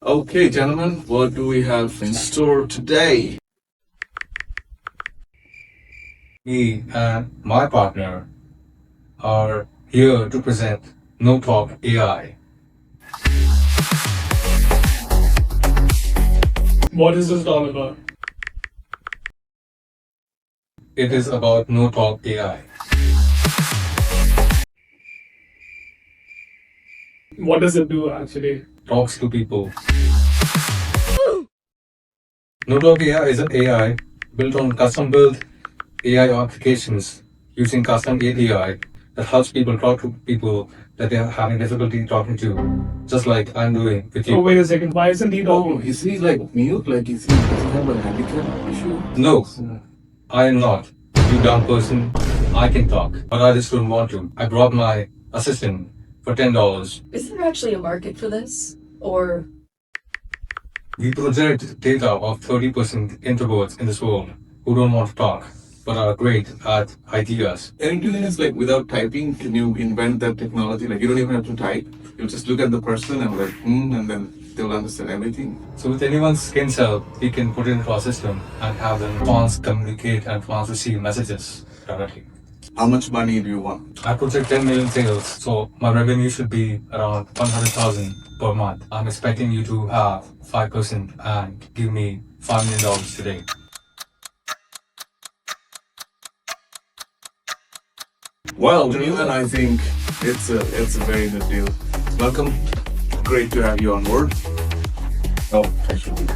Okay, gentlemen, what do we have in store today? Me and my partner are here to present No Talk AI. What is this all about? It is about No Talk AI. What does it do actually? Talks to people. No Talk AI is an AI built on custom built AI applications using custom API that helps people talk to people that they are having difficulty talking to, just like I'm doing with Oh, you. wait a second. Why isn't he Oh, talking? is he like mute? Like, does he have a handicap issue? No, I am not. You dumb person. I can talk, but I just don't want to. I brought my assistant for $10. Is there actually a market for this? Or We project data of 30% introverts in this world who don't want to talk, but are great at ideas. And doing is like without typing, can you invent that technology? Like, you don't even have to type. You just look at the person and like, and then they'll understand everything. So with anyone's skin cell, we can put it into our system and have them trans communicate and trans receive messages directly. How much money do you want? I project 10 million sales, so my revenue should be around 100,000 per month. I'm expecting you to have 5% and give me $5 million today. Well, gentlemen, I think it's a very good deal. Welcome. Great to have you on board. Oh, I should be.